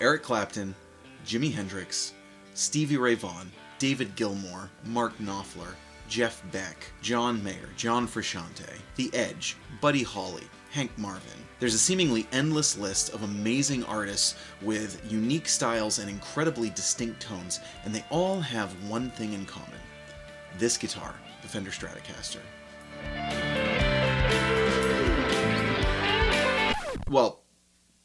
Eric Clapton, Jimi Hendrix, Stevie Ray Vaughan, David Gilmour, Mark Knopfler, Jeff Beck, John Mayer, John Frusciante, The Edge, Buddy Holly, Hank Marvin. There's a seemingly endless list of amazing artists with unique styles and incredibly distinct tones, and they all have one thing in common. This guitar, the Fender Stratocaster. Well,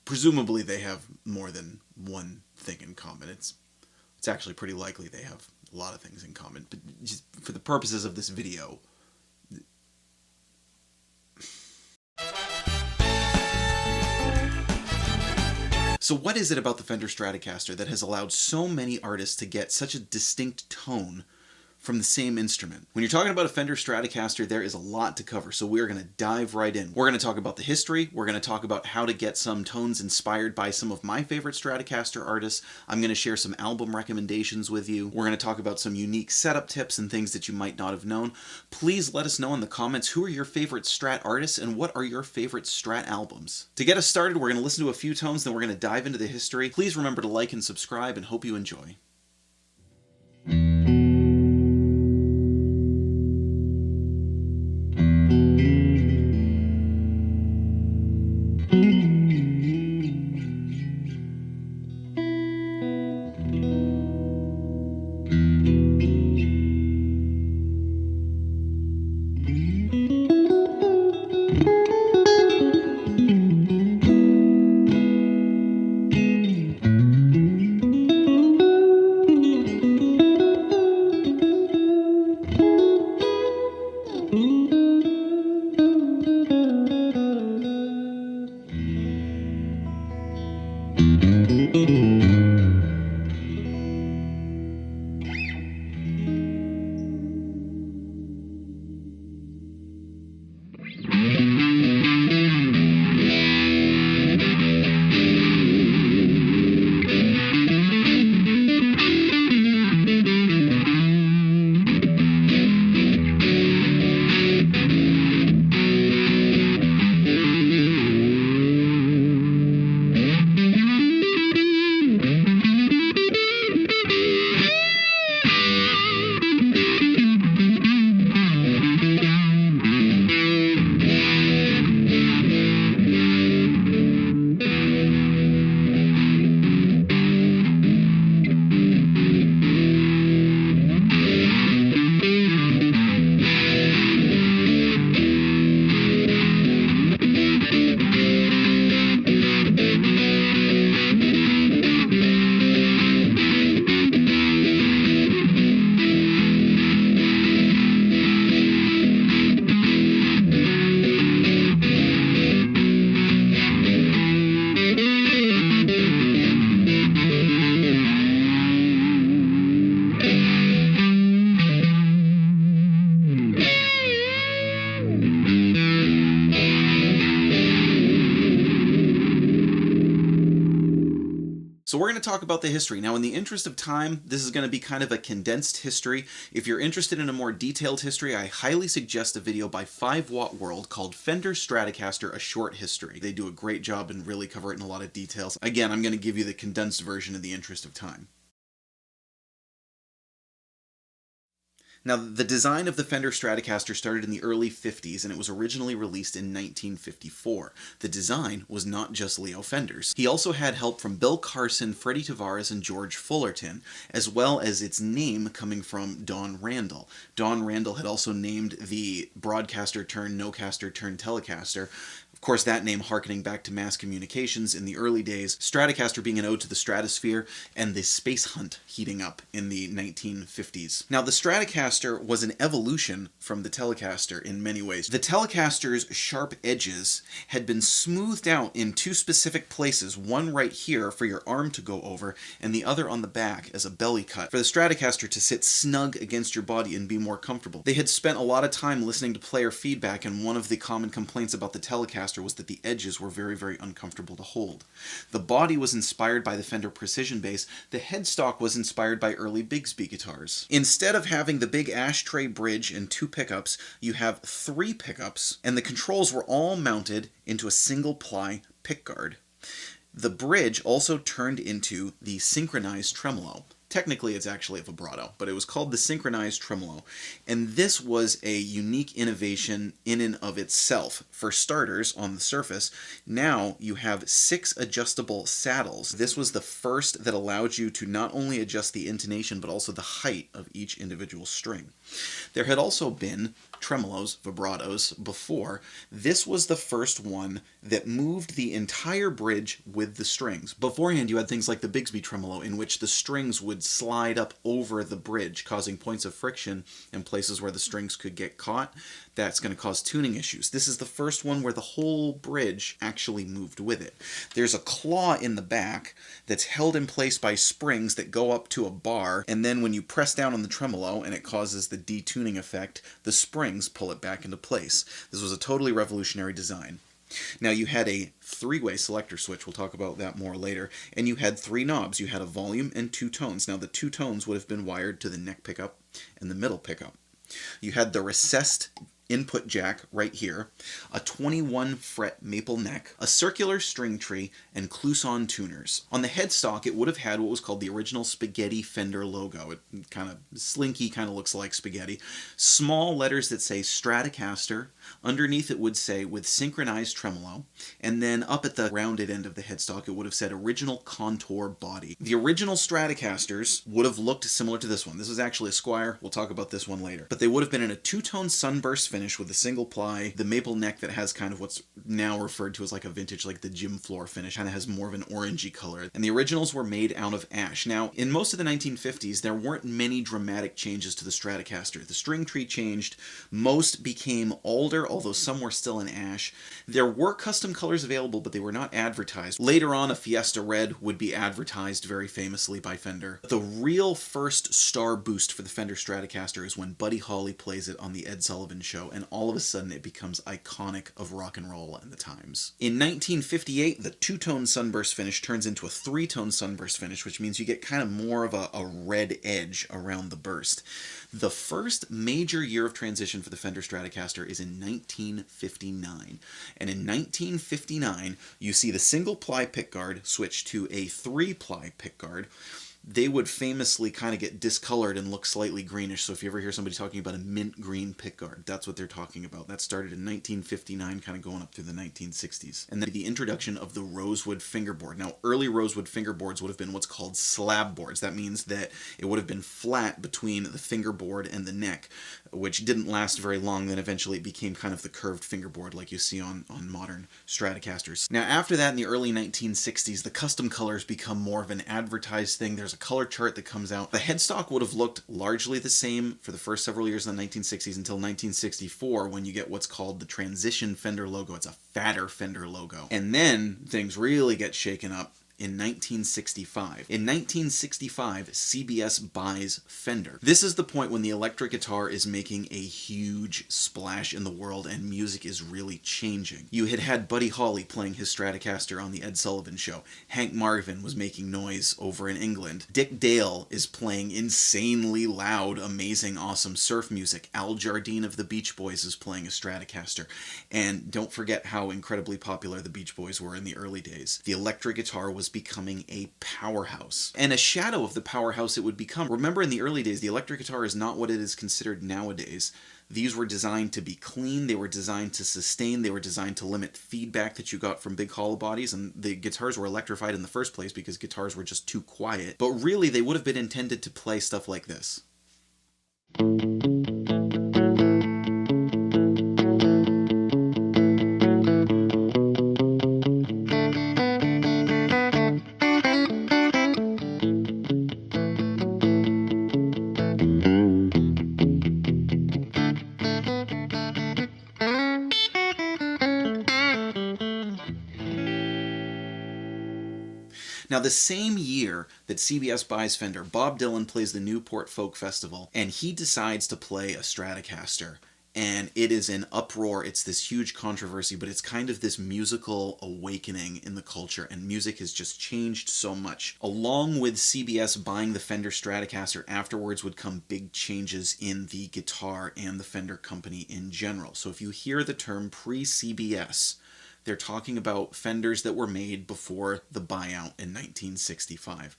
presumably they have more than one thing in common. It's actually pretty likely they have a lot of things in common, but just for the purposes of this video, so what is it about the Fender Stratocaster that has allowed so many artists to get such a distinct tone from the same instrument? When you're talking about a Fender Stratocaster, there is a lot to cover, so we're going to dive right in. We're going to talk about the history, we're going to talk about how to get some tones inspired by some of my favorite Stratocaster artists, I'm going to share some album recommendations with you, we're going to talk about some unique setup tips and things that you might not have known. Please let us know in the comments who are your favorite Strat artists and what are your favorite Strat albums. To get us started, we're going to listen to a few tones, then we're going to dive into the history. Please remember to like and subscribe, and hope you enjoy. So we're going to talk about the history. Now, in the interest of time, this is going to be kind of a condensed history. If you're interested in a more detailed history, I highly suggest a video by 5 Watt World called Fender Stratocaster, A Short History. They do a great job and really cover it in a lot of details. Again, I'm going to give you the condensed version in the interest of time. Now, the design of the Fender Stratocaster started in the early 50s, and it was originally released in 1954. The design was not just Leo Fender's. He also had help from Bill Carson, Freddie Tavares, and George Fullerton, as well as its name coming from Don Randall. Don Randall had also named the broadcaster turned no-caster turned Telecaster. Of course, that name harkening back to mass communications in the early days, Stratocaster being an ode to the stratosphere, and the space hunt heating up in the 1950s. Now, the Stratocaster was an evolution from the Telecaster in many ways. The Telecaster's sharp edges had been smoothed out in 2 specific places, one right here for your arm to go over, and the other on the back as a belly cut, for the Stratocaster to sit snug against your body and be more comfortable. They had spent a lot of time listening to player feedback, and one of the common complaints about the Telecaster was that the edges were very, very uncomfortable to hold. The body was inspired by the Fender Precision bass. The headstock was inspired by early Bigsby guitars. Instead of having the big ashtray bridge and 2 pickups, you have 3 pickups, and the controls were all mounted into a single ply pickguard. The bridge also turned into the synchronized tremolo. Technically, it's actually a vibrato, but it was called the synchronized tremolo. And this was a unique innovation in and of itself. For starters, on the surface, now you have 6 adjustable saddles. This was the first that allowed you to not only adjust the intonation, but also the height of each individual string. There had also been tremolos, vibratos, before. This was the first one that moved the entire bridge with the strings. Beforehand, you had things like the Bigsby tremolo, in which the strings would slide up over the bridge, causing points of friction in places where the strings could get caught. That's going to cause tuning issues. This is the first one where the whole bridge actually moved with it. There's a claw in the back that's held in place by springs that go up to a bar, and then when you press down on the tremolo and it causes the detuning effect, the springs pull it back into place. This was a totally revolutionary design. Now you had a 3-way selector switch, we'll talk about that more later, and you had 3 knobs. You had a volume and 2 tones. Now the 2 tones would have been wired to the neck pickup and the middle pickup. You had the recessed input jack right here, a 21 fret maple neck, a circular string tree, and cloisonne tuners. On the headstock, it would have had what was called the original spaghetti Fender logo. It kind of slinky, kind of looks like spaghetti. Small letters that say Stratocaster. Underneath it would say with synchronized tremolo, and then up at the rounded end of the headstock it would have said original contour body. The original Stratocasters would have looked similar to this one. This is actually a Squire. We'll talk about this one later. But they would have been in a 2-tone sunburst finish with a single ply, the maple neck that has kind of what's now referred to as like a vintage, like the gym floor finish, kind of has more of an orangey color. And the originals were made out of ash. Now, in most of the 1950s, there weren't many dramatic changes to the Stratocaster. The string tree changed. Most became alder, although some were still in ash. There were custom colors available, but they were not advertised. Later on, a Fiesta Red would be advertised very famously by Fender. The real first star boost for the Fender Stratocaster is when Buddy Holly plays it on the Ed Sullivan Show, and all of a sudden it becomes iconic of rock and roll and the times. In 1958, the 2-tone sunburst finish turns into a 3-tone sunburst finish, which means you get kind of more of a red edge around the burst. The first major year of transition for the Fender Stratocaster is in 1959. And in 1959, you see the single-ply pickguard switch to a 3-ply pickguard. They would famously kind of get discolored and look slightly greenish. So if you ever hear somebody talking about a mint green pickguard, that's what they're talking about. That started in 1959, kind of going up through the 1960s. And then the introduction of the rosewood fingerboard. Now, early rosewood fingerboards would have been what's called slab boards. That means that it would have been flat between the fingerboard and the neck, which didn't last very long. Then eventually it became kind of the curved fingerboard like you see on modern Stratocasters. Now, after that, in the early 1960s, the custom colors become more of an advertised thing. There's a color chart that comes out. The headstock would have looked largely the same for the first several years in the 1960s until 1964, when you get what's called the transition Fender logo. It's a fatter Fender logo. And then things really get shaken up in 1965. In 1965, CBS buys Fender. This is the point when the electric guitar is making a huge splash in the world and music is really changing. You had Buddy Holly playing his Stratocaster on the Ed Sullivan Show. Hank Marvin was making noise over in England. Dick Dale is playing insanely loud, amazing, awesome surf music. Al Jardine of the Beach Boys is playing a Stratocaster. And don't forget how incredibly popular the Beach Boys were in the early days. The electric guitar was becoming a powerhouse, and a shadow of the powerhouse it would become. Remember, in the early days, the electric guitar is not what it is considered nowadays. These were designed to be clean, they were designed to sustain, they were designed to limit feedback that you got from big hollow bodies, and the guitars were electrified in the first place because guitars were just too quiet. But really, they would have been intended to play stuff like this. Now, the same year that CBS buys Fender, Bob Dylan plays the Newport Folk Festival, and he decides to play a Stratocaster. And it is an uproar, it's this huge controversy, but it's kind of this musical awakening in the culture, and music has just changed so much. Along with CBS buying the Fender Stratocaster, afterwards would come big changes in the guitar and the Fender company in general. So if you hear the term pre-CBS, They're talking about Fenders that were made before the buyout in 1965.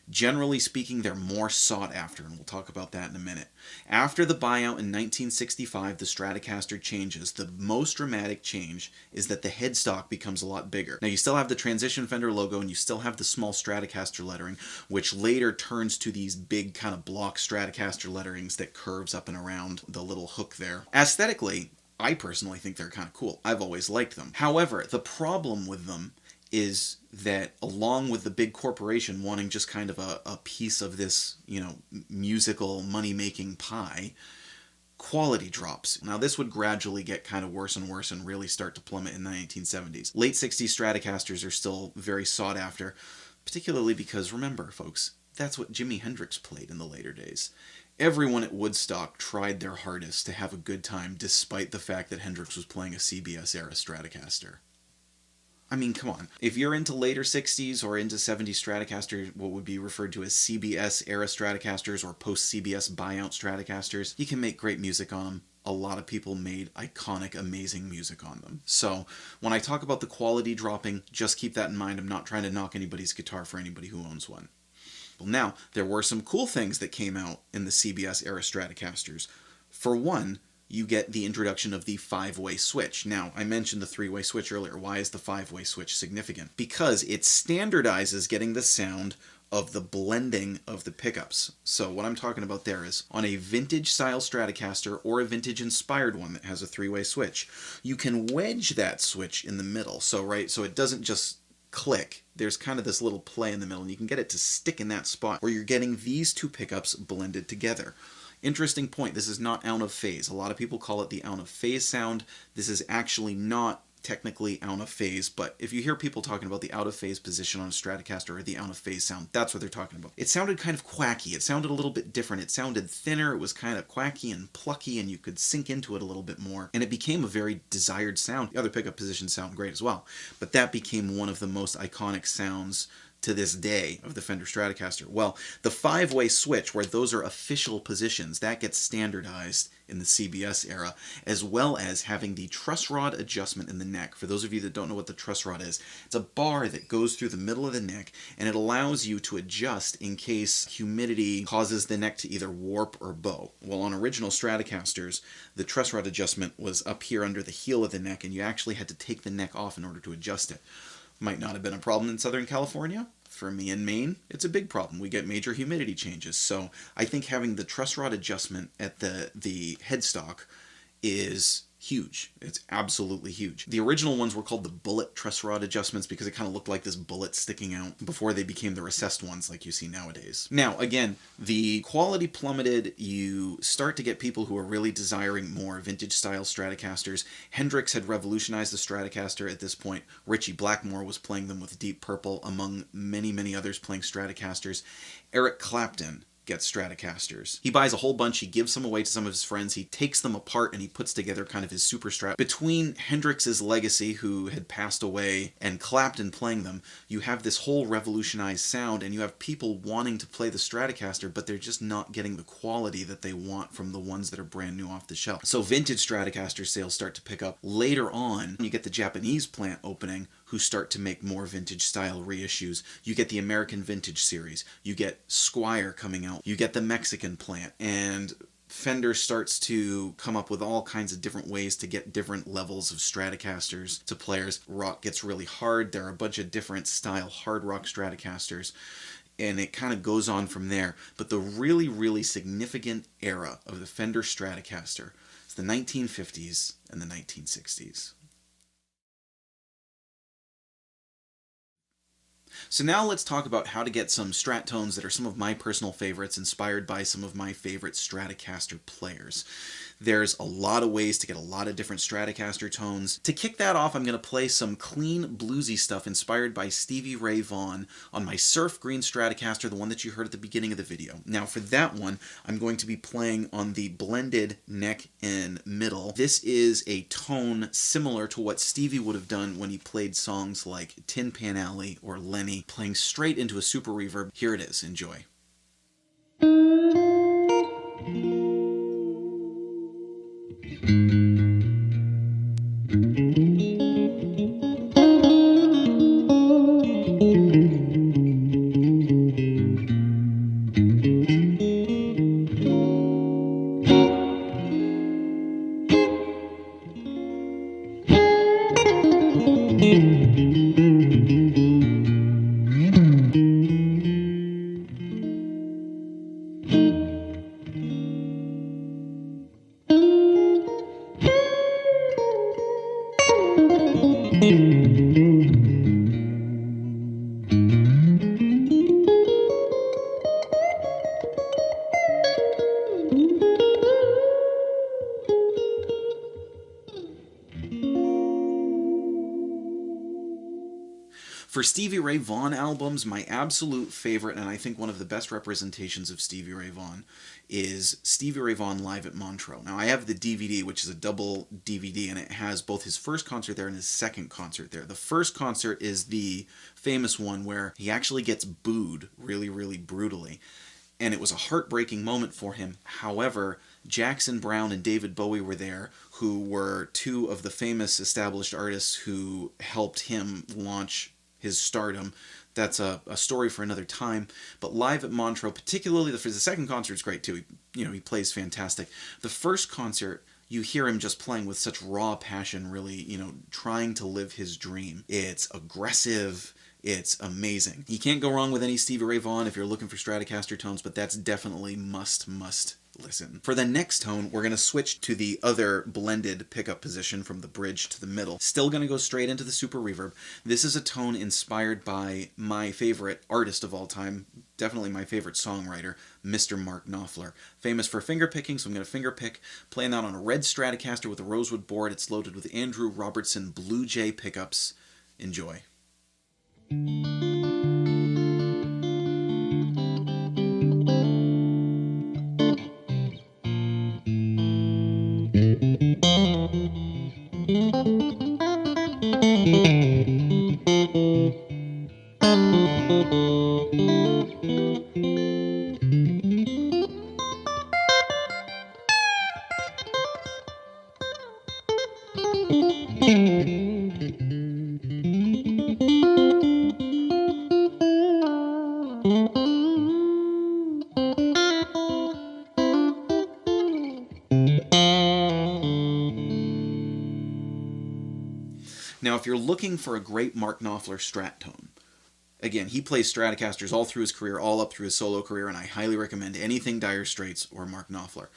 Generally speaking, they're more sought after, and we'll talk about that in a minute. After the buyout in 1965, the Stratocaster changes. The most dramatic change is that the headstock becomes a lot bigger. Now, you still have the transition Fender logo, and you still have the small Stratocaster lettering, which later turns to these big kind of block Stratocaster letterings that curves up and around the little hook there. Aesthetically, I personally think they're kind of cool. I've always liked them. However, the problem with them is that along with the big corporation wanting just kind of a piece of this, musical money-making pie, quality drops. Now, this would gradually get kind of worse and worse and really start to plummet in the 1970s. Late 60s Stratocasters are still very sought after, particularly because, remember, folks, that's what Jimi Hendrix played in the later days. Everyone at Woodstock tried their hardest to have a good time, despite the fact that Hendrix was playing a CBS-era Stratocaster. I mean, come on. If you're into later 60s or into 70s Stratocaster, what would be referred to as CBS-era Stratocasters or post-CBS buyout Stratocasters, you can make great music on them. A lot of people made iconic, amazing music on them. So when I talk about the quality dropping, just keep that in mind. I'm not trying to knock anybody's guitar for anybody who owns one. Well, now, there were some cool things that came out in the CBS-era Stratocasters. For one, you get the introduction of the 5-way switch. Now, I mentioned the 3-way switch earlier. Why is the 5-way switch significant? Because it standardizes getting the sound of the blending of the pickups. So what I'm talking about there is on a vintage-style Stratocaster or a vintage-inspired one that has a 3-way switch, you can wedge that switch in the middle. So it doesn't just click. There's kind of this little play in the middle, and you can get it to stick in that spot where you're getting these two pickups blended together. Interesting point, this is not out of phase. A lot of people call it the out of phase sound. This is actually not technically out of phase, but if you hear people talking about the out of phase position on a Stratocaster or the out of phase sound, that's what they're talking about. It sounded kind of quacky. It sounded a little bit different. It sounded thinner. It was kind of quacky and plucky, and you could sink into it a little bit more, and it became a very desired sound. The other pickup positions sound great as well, but that became one of the most iconic sounds to this day of the Fender Stratocaster. Well, the 5-way switch, where those are official positions, that gets standardized in the CBS era, as well as having the truss rod adjustment in the neck. For those of you that don't know what the truss rod is, it's a bar that goes through the middle of the neck, and it allows you to adjust in case humidity causes the neck to either warp or bow. Well, on original Stratocasters, the truss rod adjustment was up here under the heel of the neck, and you actually had to take the neck off in order to adjust it. Might not have been a problem in Southern California. For me in Maine, it's a big problem. We get major humidity changes. So I think having the truss rod adjustment at the headstock is huge. It's absolutely huge. The original ones were called the bullet truss rod adjustments because it kind of looked like this bullet sticking out before they became the recessed ones like you see nowadays. Now, again, the quality plummeted. You start to get people who are really desiring more vintage-style Stratocasters. Hendrix had revolutionized the Stratocaster at this point. Ritchie Blackmore was playing them with Deep Purple, among many, many others playing Stratocasters. Eric Clapton gets Stratocasters. He buys a whole bunch, he gives some away to some of his friends, he takes them apart, and he puts together kind of his super Strat. Between Hendrix's legacy, who had passed away, and Clapton playing them, you have this whole revolutionized sound, and you have people wanting to play the Stratocaster, but they're just not getting the quality that they want from the ones that are brand new off the shelf. So vintage Stratocaster sales start to pick up. Later on, you get the Japanese plant opening, who start to make more vintage style reissues. You get the American Vintage series. You get Squire coming out. You get the Mexican plant. And Fender starts to come up with all kinds of different ways to get different levels of Stratocasters to players. Rock gets really hard. There are a bunch of different style hard rock Stratocasters. And it kind of goes on from there. But the really, really significant era of the Fender Stratocaster is the 1950s and the 1960s. So now let's talk about how to get some Strat tones that are some of my personal favorites, inspired by some of my favorite Stratocaster players. There's a lot of ways to get a lot of different Stratocaster tones. To kick that off, I'm going to play some clean, bluesy stuff inspired by Stevie Ray Vaughan on my Surf Green Stratocaster, the one that you heard at the beginning of the video. Now for that one, I'm going to be playing on the blended neck and middle. This is a tone similar to what Stevie would have done when he played songs like Tin Pan Alley or Lenny, playing straight into a super reverb. Here it is. Enjoy. For Stevie Ray Vaughan albums, my absolute favorite, and I think one of the best representations of Stevie Ray Vaughan, is Stevie Ray Vaughan Live at Montreux. Now, I have the DVD, which is a double DVD, and it has both his first concert there and his second concert there. The first concert is the famous one where he actually gets booed really, really brutally. And it was a heartbreaking moment for him. However, Jackson Browne and David Bowie were there, who were two of the famous established artists who helped him launch his stardom. That's a story for another time. But Live at Montreux, particularly the second concert is great too. He plays fantastic. The first concert, you hear him just playing with such raw passion, really, trying to live his dream. It's aggressive. It's amazing. You can't go wrong with any Stevie Ray Vaughan if you're looking for Stratocaster tones, but that's definitely must listen. For the next tone, we're going to switch to the other blended pickup position from the bridge to the middle. Still going to go straight into the super reverb. This is a tone inspired by my favorite artist of all time, definitely my favorite songwriter, Mr. Mark Knopfler. Famous for finger picking, so I'm going to finger pick, playing that on a red Stratocaster with a rosewood board. It's loaded with Andrew Robertson Blue Jay pickups. Enjoy. Now, if you're looking for a great Mark Knopfler Strat tone, again, he plays Stratocasters all through his career, all up through his solo career, and I highly recommend anything Dire Straits or Mark Knopfler.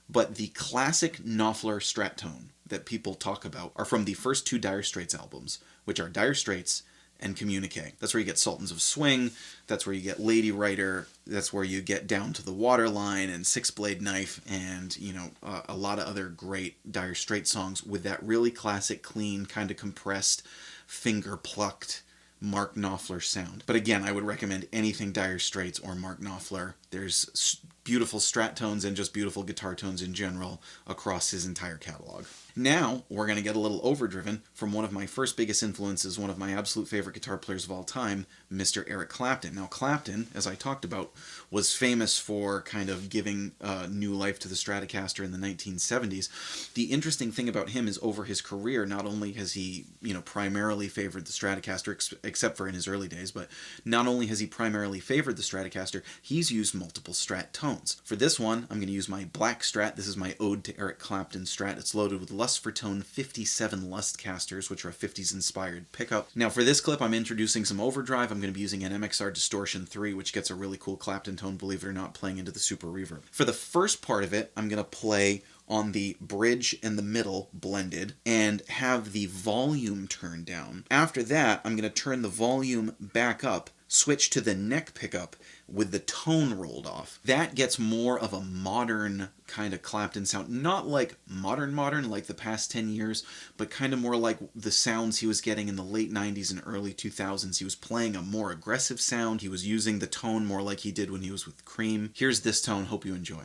But the classic Knopfler Strat tone that people talk about are from the first two Dire Straits albums, which are Dire Straits and Communique. That's where you get Sultans of Swing, that's where you get Lady Writer, that's where you get Down to the Waterline and Six Blade Knife, and a lot of other great Dire Straits songs with that really classic, clean, kind of compressed, finger plucked Mark Knopfler sound. But again, I would recommend anything Dire Straits or Mark Knopfler. There's beautiful Strat tones and just beautiful guitar tones in general across his entire catalog. Now, we're going to get a little overdriven from one of my first biggest influences, one of my absolute favorite guitar players of all time, Mr. Eric Clapton. Now, Clapton, as I talked about, was famous for kind of giving new life to the Stratocaster in the 1970s. The interesting thing about him is over his career, not only has he, primarily favored the Stratocaster, except for in his early days, but not only has he primarily favored the Stratocaster, he's used multiple Strat tones. For this one, I'm going to use my black Strat. This is my Ode to Eric Clapton Strat. It's loaded with Lust for Tone 57 Lustcasters, which are a 50s inspired pickup. Now for this clip, I'm introducing some overdrive. I'm going to be using an MXR Distortion 3, which gets a really cool Clapton tone, believe it or not, playing into the super reverb. For the first part of it, I'm going to play on the bridge and the middle blended and have the volume turned down. After that, I'm going to turn the volume back up, switch to the neck pickup with the tone rolled off. That gets more of a modern kind of Clapton sound. Not like modern like the past 10 years, but kind of more like the sounds he was getting in the late 90s and early 2000s. He was playing a more aggressive sound. He was using the tone more like he did when he was with Cream. Here's this tone. Hope you enjoy.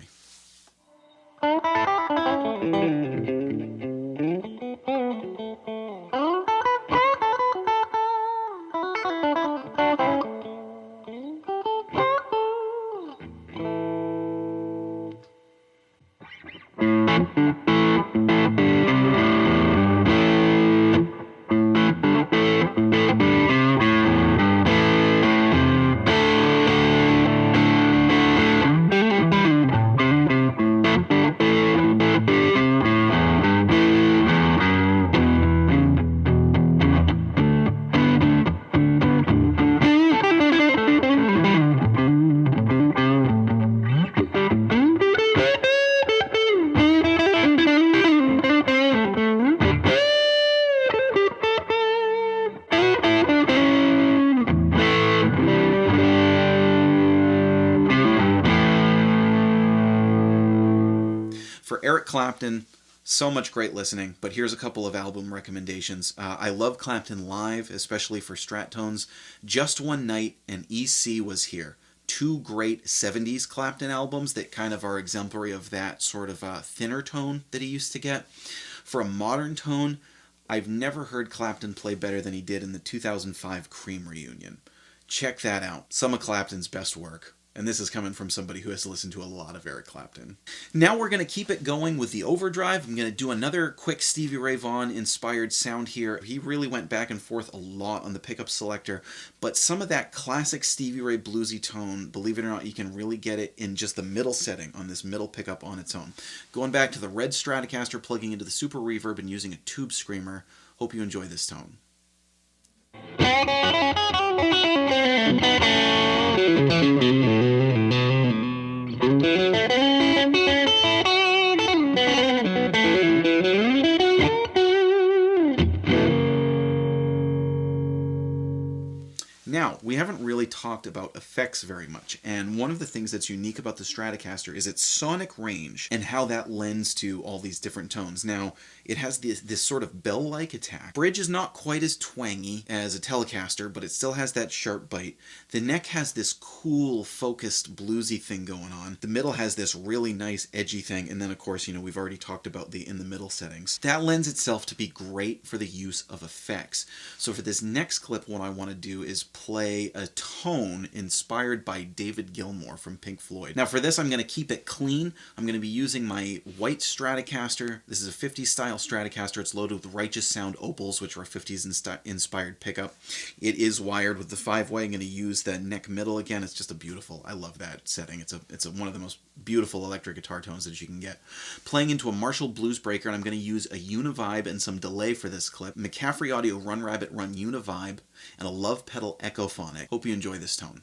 Eric Clapton, so much great listening, but here's a couple of album recommendations. I love Clapton live, especially for Strat tones. Just One Night and EC Was Here. Two great 70s Clapton albums that kind of are exemplary of that sort of thinner tone that he used to get. For a modern tone, I've never heard Clapton play better than he did in the 2005 Cream reunion. Check that out. Some of Clapton's best work. And this is coming from somebody who has listened to a lot of Eric Clapton. Now we're going to keep it going with the overdrive. I'm going to do another quick Stevie Ray Vaughan inspired sound here. He really went back and forth a lot on the pickup selector, but some of that classic Stevie Ray bluesy tone, believe it or not, you can really get it in just the middle setting on this middle pickup on its own. Going back to the red Stratocaster, plugging into the super reverb and using a tube screamer. Hope you enjoy this tone. Now, we haven't really talked about effects very much, and one of the things that's unique about the Stratocaster is its sonic range and how that lends to all these different tones. Now, it has this sort of bell-like attack. Bridge is not quite as twangy as a Telecaster, but it still has that sharp bite. The neck has this cool, focused, bluesy thing going on. The middle has this really nice, edgy thing, and then, of course, we've already talked about the in-the-middle settings. That lends itself to be great for the use of effects. So for this next clip, what I want to do is play a tone inspired by David Gilmour from Pink Floyd. Now for this, I'm going to keep it clean. I'm going to be using my white Stratocaster. This is a 50s style Stratocaster. It's loaded with Righteous Sound opals, which are a 50s inspired pickup. It is wired with the 5-way. I'm going to use the neck middle again. It's just a beautiful, I love that setting. It's one of the most beautiful electric guitar tones that you can get. Playing into a Marshall Blues Breaker, and I'm going to use a Univibe and some delay for this clip. McCaffrey Audio Run Rabbit Run Univibe, and a Love Pedal Echophonic. Hope you enjoy this tone.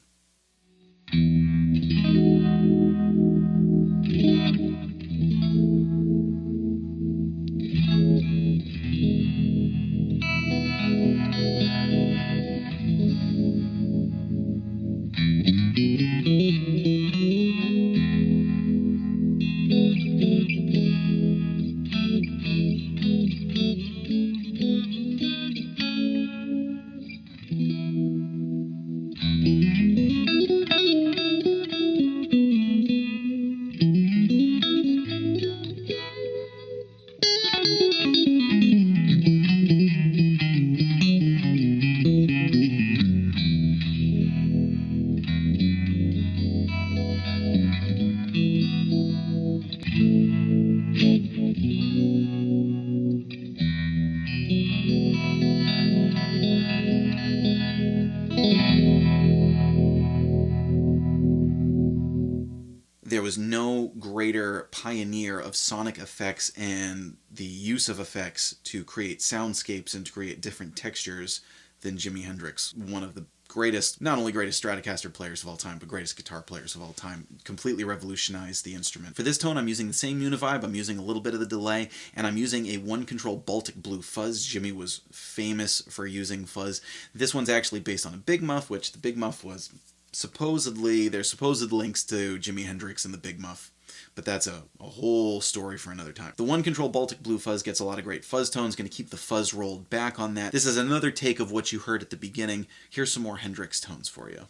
There was no greater pioneer of sonic effects and the use of effects to create soundscapes and to create different textures than Jimi Hendrix. One of the greatest, not only greatest Stratocaster players of all time, but greatest guitar players of all time. Completely revolutionized the instrument. For this tone, I'm using the same Univibe, I'm using a little bit of the delay, and I'm using a One Control Baltic Blue fuzz. Jimmy was famous for using fuzz. This one's actually based on a Big Muff, which the Big Muff was there's supposed links to Jimi Hendrix and the Big Muff, but that's a whole story for another time. The One Control Baltic Blue fuzz gets a lot of great fuzz tones, going to keep the fuzz rolled back on that. This is another take of what you heard at the beginning. Here's some more Hendrix tones for you.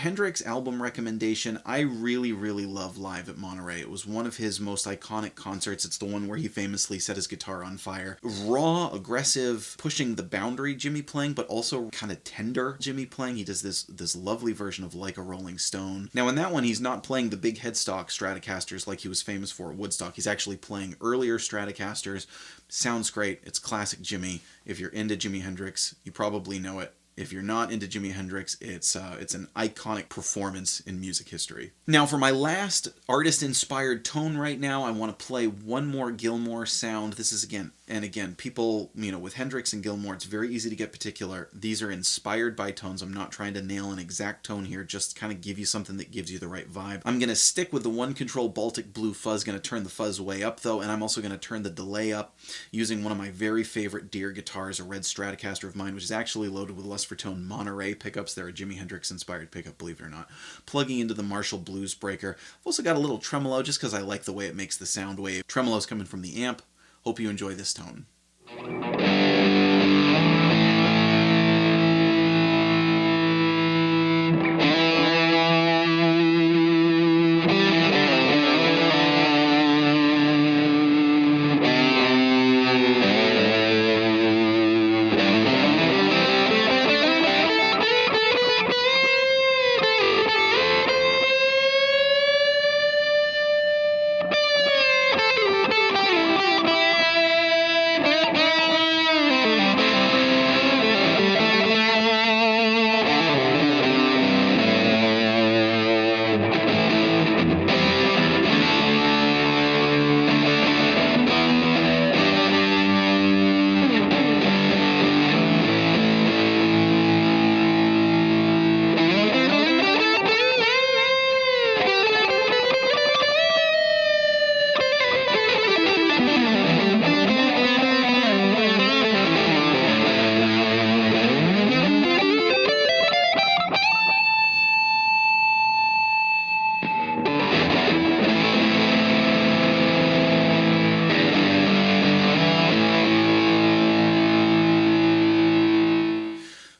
Hendrix album recommendation, I really, really love Live at Monterey. It was one of his most iconic concerts. It's the one where he famously set his guitar on fire. Raw, aggressive, pushing the boundary Jimmy playing, but also kind of tender Jimmy playing. He does this lovely version of Like a Rolling Stone. Now in that one, he's not playing the big headstock Stratocasters like he was famous for at Woodstock. He's actually playing earlier Stratocasters. Sounds great. It's classic Jimmy. If you're into Jimi Hendrix, you probably know it. If you're not into Jimi Hendrix, it's an iconic performance in music history. Now, for my last artist-inspired tone right now, I want to play one more Gilmour sound. This is again, people, with Hendrix and Gilmour, it's very easy to get particular. These are inspired by tones. I'm not trying to nail an exact tone here, just kind of give you something that gives you the right vibe. I'm going to stick with the One Control Baltic Blue fuzz, going to turn the fuzz way up though, and I'm also going to turn the delay up using one of my very favorite Deer guitars, a red Stratocaster of mine, which is actually loaded with less for tone Monterey pickups. They're a Jimi Hendrix inspired pickup, believe it or not. Plugging into the Marshall Blues Breaker. I've also got a little tremolo just because I like the way it makes the sound wave. Tremolo's coming from the amp. Hope you enjoy this tone.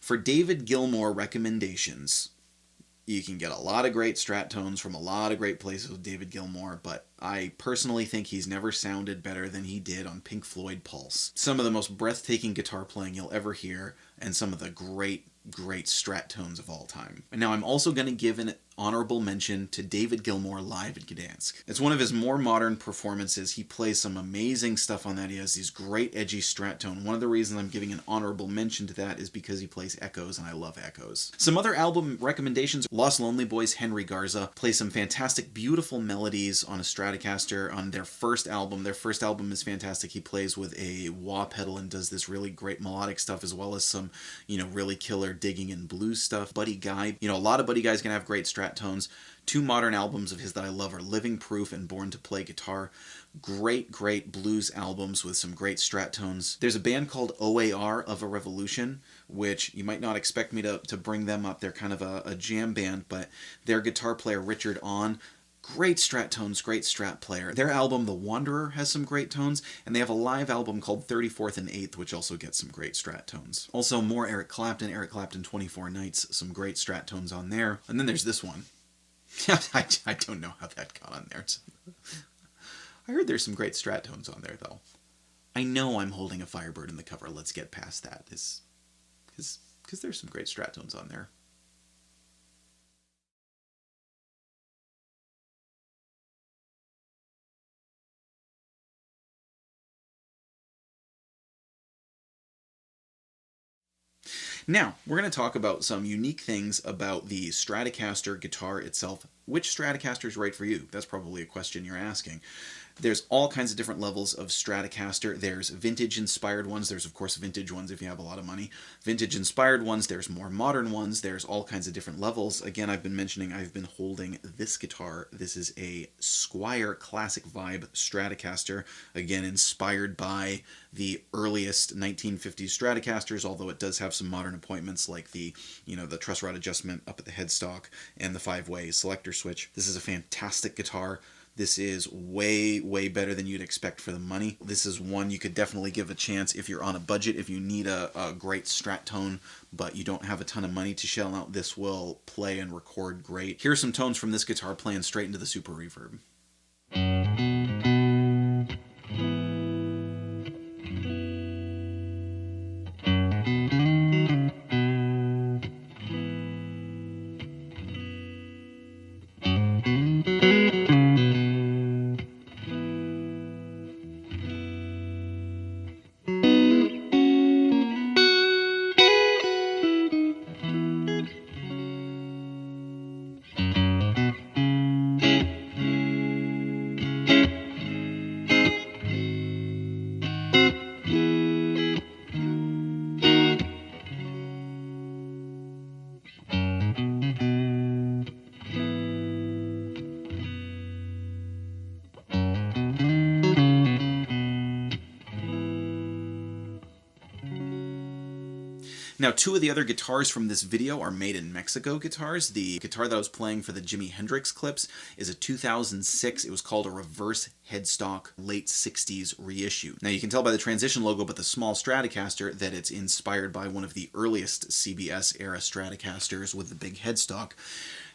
For David Gilmour recommendations, you can get a lot of great Strat tones from a lot of great places with David Gilmour, but I personally think he's never sounded better than he did on Pink Floyd Pulse. Some of the most breathtaking guitar playing you'll ever hear, and some of the great Strat tones of all time. And now I'm also going to give an honorable mention to David Gilmour live at Gdansk. It's one of his more modern performances. He plays some amazing stuff on that. He has these great edgy Strat tone. One of the reasons I'm giving an honorable mention to that is because he plays echoes, and I love echoes. Some other album recommendations. Lost Lonely Boys' Henry Garza plays some fantastic, beautiful melodies on a Stratocaster on their first album. Their first album is fantastic. He plays with a wah pedal and does this really great melodic stuff, as well as some, really killer digging and blues stuff. Buddy Guy, a lot of Buddy Guy's gonna have great Strat tones. Two modern albums of his that I love are Living Proof and Born to Play Guitar. Great blues albums with some great Strat tones. There's a band called OAR of a Revolution, which you might not expect me to bring them up. They're kind of a jam band, but their guitar player Richard On, great Strat tones, great Strat player. Their album The Wanderer has some great tones, and they have a live album called 34th and 8th, which also gets some great Strat tones. Also more Eric Clapton 24 Nights, some great Strat tones on there. And then there's this one. I don't know how that got on there. I heard there's some great Strat tones on there, though. I know I'm holding a Firebird in the cover. Let's get past that. Because there's some great Strat tones on there. Now, we're going to talk about some unique things about the Stratocaster guitar itself. Which Stratocaster is right for you? That's probably a question you're asking. There's all kinds of different levels of Stratocaster. There's vintage-inspired ones. There's, of course, vintage ones if you have a lot of money. Vintage-inspired ones. There's more modern ones. There's all kinds of different levels. Again, I've been holding this guitar. This is a Squier Classic Vibe Stratocaster. Again, inspired by the earliest 1950s Stratocasters, although it does have some modern appointments like the truss rod adjustment up at the headstock and the 5-way selector switch. This is a fantastic guitar. This is way, way better than you'd expect for the money. This is one you could definitely give a chance if you're on a budget, if you need a great Strat tone, but you don't have a ton of money to shell out. This will play and record great. Here are some tones from this guitar playing straight into the Super Reverb. Now, two of the other guitars from this video are made in Mexico guitars. The guitar that I was playing for the Jimi Hendrix clips is a 2006. It was called a reverse headstock late 60s reissue. Now, you can tell by the transition logo, but the small Stratocaster, that it's inspired by one of the earliest CBS era Stratocasters with the big headstock.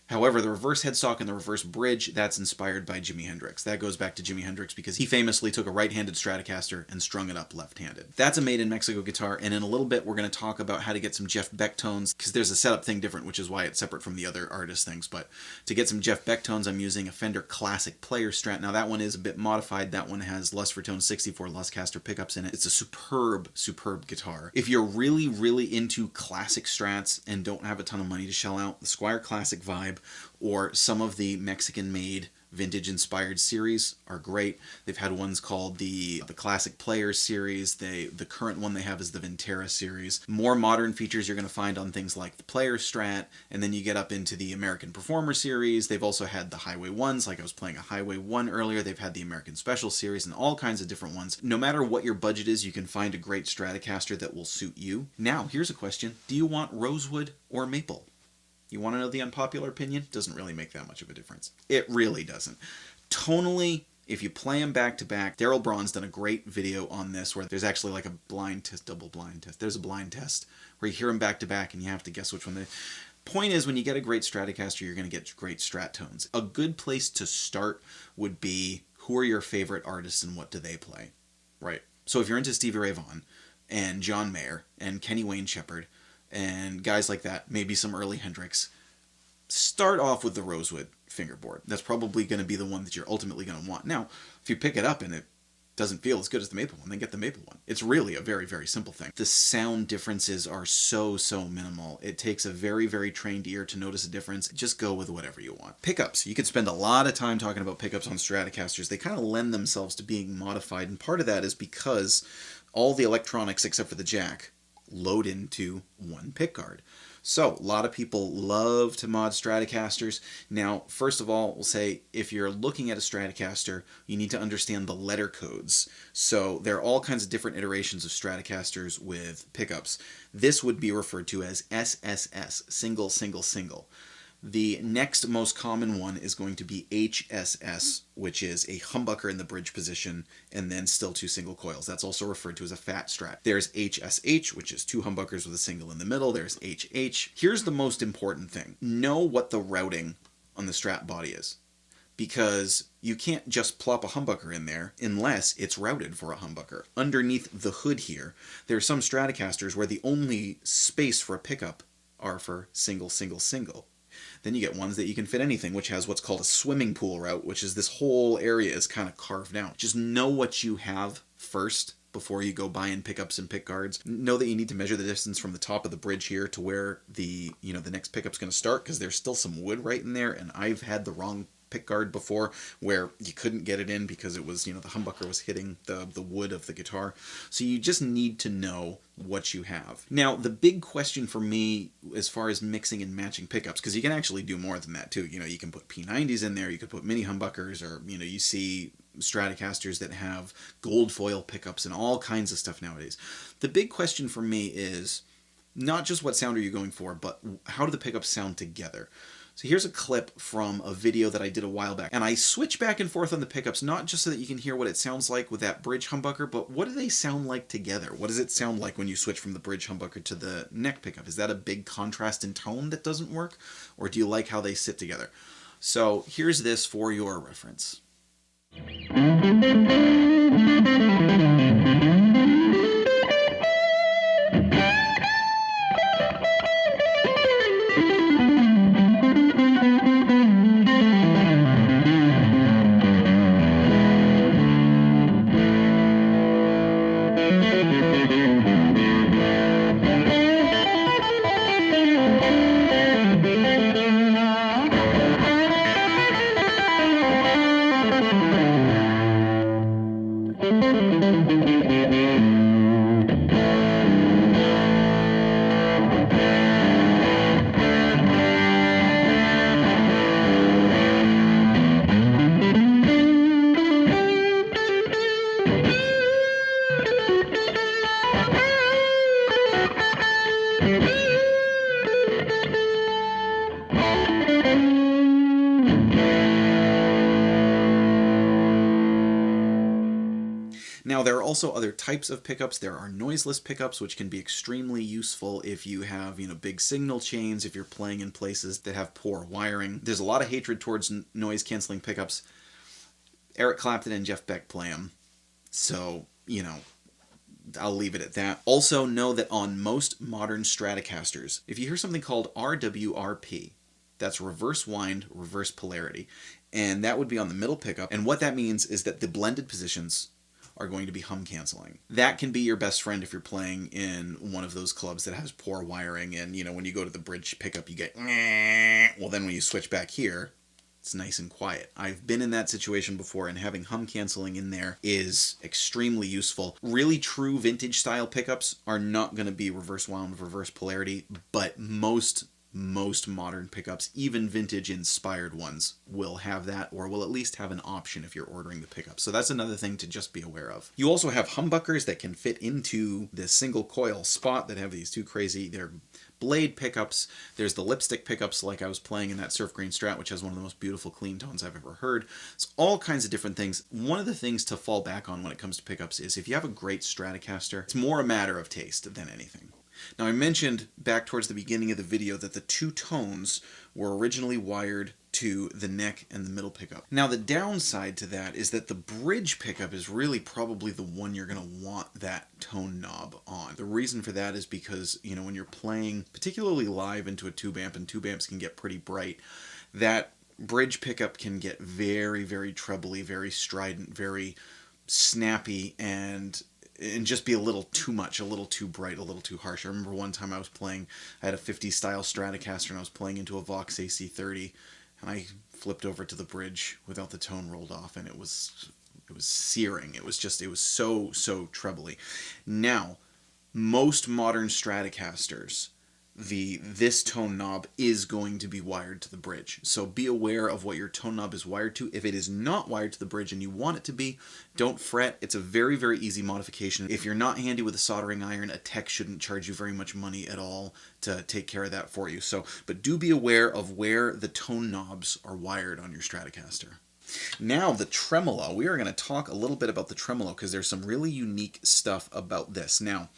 However, the reverse headstock and the reverse bridge, that's inspired by Jimi Hendrix. That goes back to Jimi Hendrix because he famously took a right-handed Stratocaster and strung it up left-handed. That's a made-in-Mexico guitar, and in a little bit we're going to talk about how to get some Jeff Beck tones, because there's a setup thing different, which is why it's separate from the other artist things. But to get some Jeff Beck tones, I'm using a Fender Classic Player Strat. Now that one is a bit modified. That one has Lucifer Tone 64 Luscaster pickups in it. It's a superb, superb guitar. If you're really, really into classic Strats and don't have a ton of money to shell out, the Squier Classic Vibe or some of the Mexican-made vintage-inspired series are great. They've had ones called the Classic Players series. The current one they have is the Vintera series. More modern features you're going to find on things like the Player Strat, and then you get up into the American Performer series. They've also had the Highway 1s, like I was playing a Highway 1 earlier. They've had the American Special series and all kinds of different ones. No matter what your budget is, you can find a great Stratocaster that will suit you. Now, here's a question. Do you want rosewood or maple? You want to know the unpopular opinion? Doesn't really make that much of a difference. It really doesn't. Tonally, if you play them back to back, Daryl Braun's done a great video on this where there's actually like a blind test, double blind test. There's a blind test where you hear them back to back and you have to guess which one they... Point is, when you get a great Stratocaster, you're going to get great Strat tones. A good place to start would be, who are your favorite artists and what do they play? Right. So if you're into Stevie Ray Vaughan and John Mayer and Kenny Wayne Shepherd, and guys like that, maybe some early Hendrix, start off with the rosewood fingerboard. That's probably going to be the one that you're ultimately going to want. Now, if you pick it up and it doesn't feel as good as the maple one, then get the maple one. It's really a very, very simple thing. The sound differences are so, so minimal. It takes a very, very trained ear to notice a difference. Just go with whatever you want. Pickups. You could spend a lot of time talking about pickups on Stratocasters. They kind of lend themselves to being modified, and part of that is because all the electronics, except for the jack, load into one pickguard. So a lot of people love to mod Stratocasters. Now, first of all, we'll say if you're looking at a Stratocaster, you need to understand the letter codes. So there are all kinds of different iterations of Stratocasters with pickups. This would be referred to as SSS, single, single, single. The next most common one is going to be HSS, which is a humbucker in the bridge position and then still two single coils. That's also referred to as a fat Strat. There's HSH, which is two humbuckers with a single in the middle. There's HH. Here's the most important thing. Know what the routing on the Strat body is, because you can't just plop a humbucker in there unless it's routed for a humbucker. Underneath the hood here, there are some Stratocasters where the only space for a pickup are for single, single, single. Then you get ones that you can fit anything, which has what's called a swimming pool route, which is this whole area is kind of carved out. Just know what you have first before you go buying pickups and pickguards. Know that you need to measure the distance from the top of the bridge here to where the next pickup's going to start, because there's still some wood right in there, and I've had the wrong pickguard before where you couldn't get it in because it was, the humbucker was hitting the wood of the guitar. So you just need to know what you have. Now, the big question for me as far as mixing and matching pickups, because you can actually do more than that too. You can put P90s in there, you could put mini humbuckers, or, you see Stratocasters that have gold foil pickups and all kinds of stuff nowadays. The big question for me is not just what sound are you going for, but how do the pickups sound together? So here's a clip from a video that I did a while back, and I switch back and forth on the pickups, not just so that you can hear what it sounds like with that bridge humbucker, but what do they sound like together? What does it sound like when you switch from the bridge humbucker to the neck pickup? Is that a big contrast in tone that doesn't work, or do you like how they sit together? So here's this for your reference. Now, there are also other types of pickups. There are noiseless pickups, which can be extremely useful if you have, big signal chains, if you're playing in places that have poor wiring. There's a lot of hatred towards noise-canceling pickups. Eric Clapton and Jeff Beck play them. So, I'll leave it at that. Also, know that on most modern Stratocasters, if you hear something called RWRP, that's reverse wind, reverse polarity, and that would be on the middle pickup. And what that means is that the blended positions are going to be hum canceling. That can be your best friend if you're playing in one of those clubs that has poor wiring, and when you go to the bridge pickup you get well, then when you switch back here it's nice and quiet. I've been in that situation before, and having hum canceling in there is extremely useful. Really true vintage style pickups are not going to be reverse wound, reverse polarity, but most modern pickups, even vintage inspired ones, will have that, or will at least have an option if you're ordering the pickup. So that's another thing to just be aware of. You also have humbuckers that can fit into this single coil spot that have these two crazy, they're blade pickups. There's the lipstick pickups like I was playing in that surf green Strat, which has one of the most beautiful clean tones I've ever heard. It's all kinds of different things. One of the things to fall back on when it comes to pickups is if you have a great Stratocaster, it's more a matter of taste than anything. Now, I mentioned back towards the beginning of the video that the two tones were originally wired to the neck and the middle pickup. Now, the downside to that is that the bridge pickup is really probably the one you're going to want that tone knob on. The reason for that is because, when you're playing, particularly live into a tube amp, and tube amps can get pretty bright, that bridge pickup can get very, very trebly, very strident, very snappy, and just be a little too much, a little too bright, a little too harsh. I remember one time I had a 50s style Stratocaster, and I was playing into a Vox AC30, and I flipped over to the bridge without the tone rolled off, and it was searing. It was so trebly. Now, most modern Stratocasters, this tone knob is going to be wired to the bridge. So be aware of what your tone knob is wired to. If it is not wired to the bridge and you want it to be, don't fret. It's a very, very easy modification. If you're not handy with a soldering iron, a tech shouldn't charge you very much money at all to take care of that for you. But do be aware of where the tone knobs are wired on your Stratocaster. Now, the tremolo. We are going to talk a little bit about the tremolo because there's some really unique stuff about this. Now,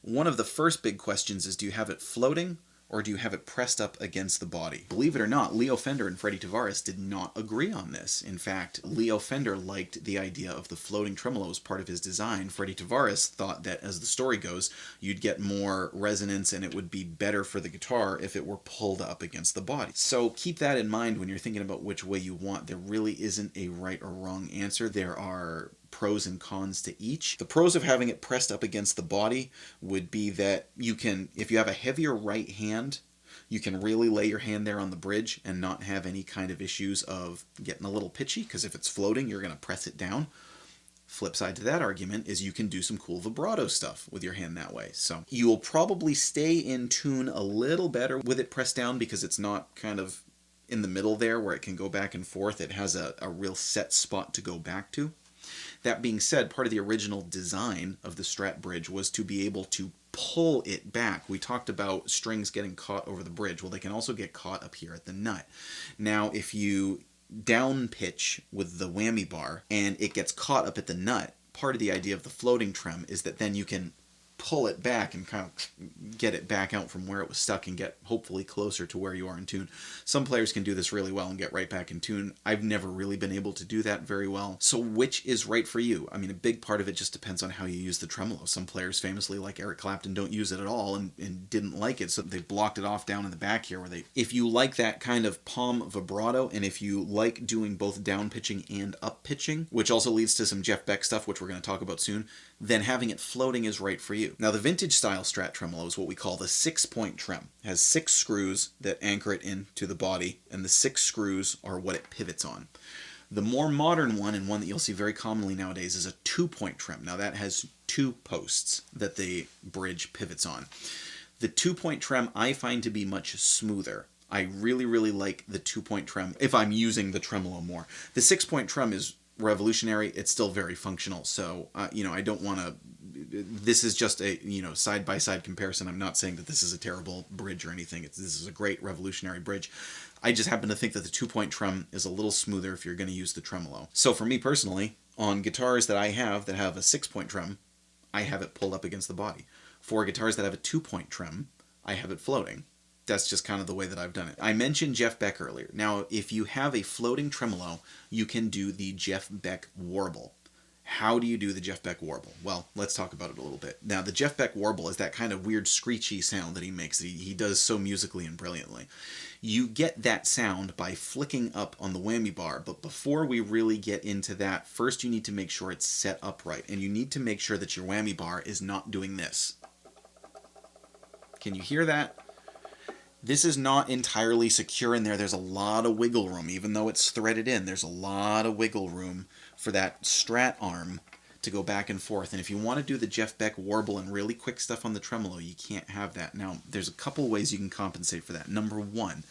one of the first big questions is, do you have it floating or do you have it pressed up against the body? Believe it or not, Leo Fender and Freddie Tavares did not agree on this. In fact, Leo Fender liked the idea of the floating tremolo as part of his design. Freddie Tavares thought that, as the story goes, you'd get more resonance and it would be better for the guitar if it were pulled up against the body. So keep that in mind when you're thinking about which way you want. There really isn't a right or wrong answer. There are pros and cons to each. The pros of having it pressed up against the body would be that you can, if you have a heavier right hand, you can really lay your hand there on the bridge and not have any kind of issues of getting a little pitchy, because if it's floating, you're going to press it down. Flip side to that argument is you can do some cool vibrato stuff with your hand that way. So you will probably stay in tune a little better with it pressed down because it's not kind of in the middle there where it can go back and forth. It has a real set spot to go back to. That being said, part of the original design of the Strat bridge was to be able to pull it back. We talked about strings getting caught over the bridge. Well, they can also get caught up here at the nut. Now, if you down pitch with the whammy bar and it gets caught up at the nut, part of the idea of the floating trem is that then you can pull it back and kind of get it back out from where it was stuck and get hopefully closer to where you are in tune. Some players can do this really well and get right back in tune. I've never really been able to do that very well. So which is right for you? I mean, a big part of it just depends on how you use the tremolo. Some players famously, like Eric Clapton, don't use it at all and didn't like it, so they blocked it off down in the back here. If you like that kind of palm vibrato, and if you like doing both down pitching and up pitching, which also leads to some Jeff Beck stuff, which we're going to talk about soon, then having it floating is right for you. Now, the vintage style Strat tremolo is what we call the 6-point trem. It has 6 screws that anchor it into the body, and the 6 screws are what it pivots on. The more modern one, and one that you'll see very commonly nowadays, is a 2-point trem. Now, that has 2 posts that the bridge pivots on. The 2-point trem I find to be much smoother. I really, really like the 2-point trem if I'm using the tremolo more. The 6-point trem is revolutionary. It's still very functional, so I don't want to. This is just a side-by-side comparison. I'm not saying that this is a terrible bridge or anything. This is a great revolutionary bridge. I just happen to think that the 2-point trem is a little smoother if you're going to use the tremolo. So for me personally, on guitars that I have that have a 6-point trem, I have it pulled up against the body. For guitars that have a 2-point trem, I have it floating. That's just kind of the way that I've done it. I mentioned Jeff Beck earlier. Now, if you have a floating tremolo, you can do the Jeff Beck warble. How do you do the Jeff Beck warble? Well, let's talk about it a little bit. Now, the Jeff Beck warble is that kind of weird screechy sound that he makes, that he does so musically and brilliantly. You get that sound by flicking up on the whammy bar, but before we really get into that, first you need to make sure it's set up right, and you need to make sure that your whammy bar is not doing this. Can you hear that? This is not entirely secure in there. There's a lot of wiggle room. Even though it's threaded in, there's a lot of wiggle room for that Strat arm to go back and forth. And if you want to do the Jeff Beck warble and really quick stuff on the tremolo, you can't have that. Now, there's a couple ways you can compensate for that. Number one,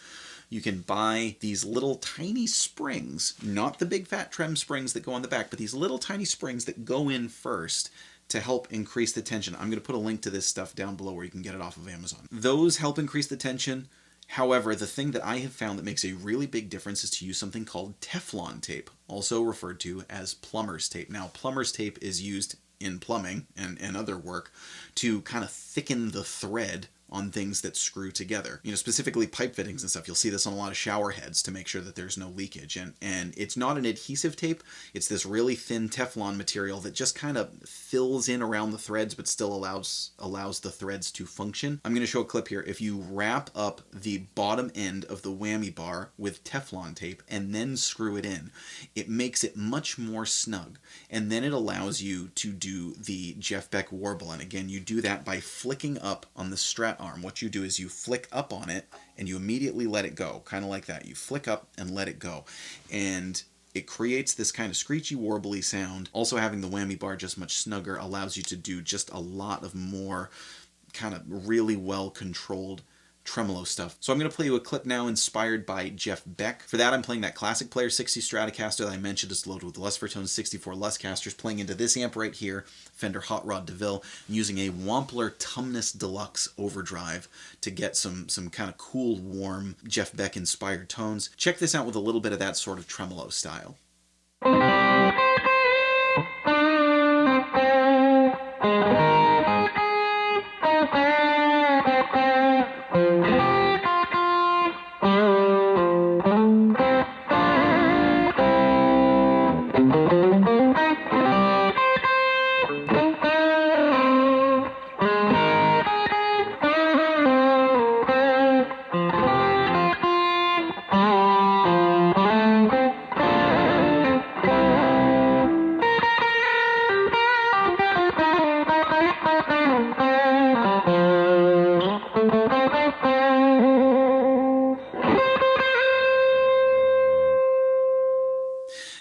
you can buy these little tiny springs, not the big fat trem springs that go on the back, but these little tiny springs that go in first to help increase the tension. I'm going to put a link to this stuff down below where you can get it off of Amazon. Those help increase the tension. However, the thing that I have found that makes a really big difference is to use something called Teflon tape, also referred to as plumber's tape. Now, plumber's tape is used in plumbing and other work to kind of thicken the thread on things that screw together. Specifically pipe fittings and stuff. You'll see this on a lot of shower heads to make sure that there's no leakage. And it's not an adhesive tape. It's this really thin Teflon material that just kind of fills in around the threads but still allows the threads to function. I'm going to show a clip here. If you wrap up the bottom end of the whammy bar with Teflon tape and then screw it in, it makes it much more snug. And then it allows you to do the Jeff Beck warble. And again, you do that by flicking up on the Strat arm. What you do is you flick up on it and you immediately let it go, kind of like that. You flick up and let it go, and it creates this kind of screechy, warbly sound. Also, having the whammy bar just much snugger allows you to do just a lot of more kind of really well controlled tremolo stuff. So I'm going to play you a clip now inspired by Jeff Beck. For that, I'm playing that classic Player 60 Stratocaster that I mentioned is loaded with Less Vertone 64 Luscasters, playing into this amp right here, Fender Hot Rod DeVille, using a Wampler Tumnus Deluxe overdrive to get some kind of cool, warm Jeff Beck inspired tones. Check this out with a little bit of that sort of tremolo style.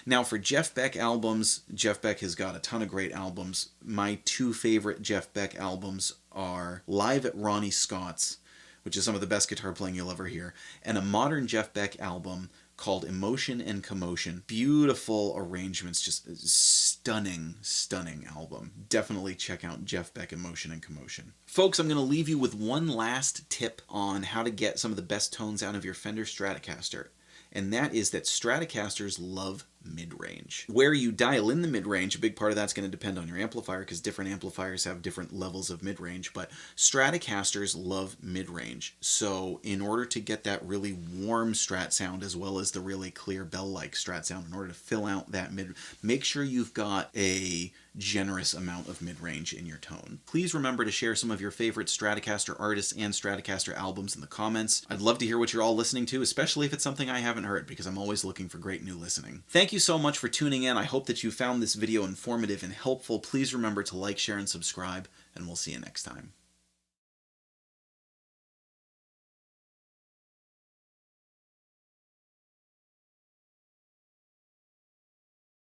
Now, for Jeff Beck albums, Jeff Beck has got a ton of great albums. My 2 favorite Jeff Beck albums are Live at Ronnie Scott's, which is some of the best guitar playing you'll ever hear, and a modern Jeff Beck album called Emotion and Commotion. Beautiful arrangements, just stunning, stunning album. Definitely check out Jeff Beck Emotion and Commotion. Folks, I'm going to leave you with one last tip on how to get some of the best tones out of your Fender Stratocaster. And that is that Stratocasters love mid-range. Where you dial in the mid-range, a big part of that's going to depend on your amplifier, because different amplifiers have different levels of mid-range, but Stratocasters love mid-range. So in order to get that really warm Strat sound as well as the really clear bell-like Strat sound, in order to fill out that mid, make sure you've got a generous amount of mid-range in your tone. Please remember to share some of your favorite Stratocaster artists and Stratocaster albums in the comments. I'd love to hear what you're all listening to, especially if it's something I haven't heard, because I'm always looking for great new listening. Thank you so much for tuning in. I hope that you found this video informative and helpful. Please remember to like, share, and subscribe, and we'll see you next time.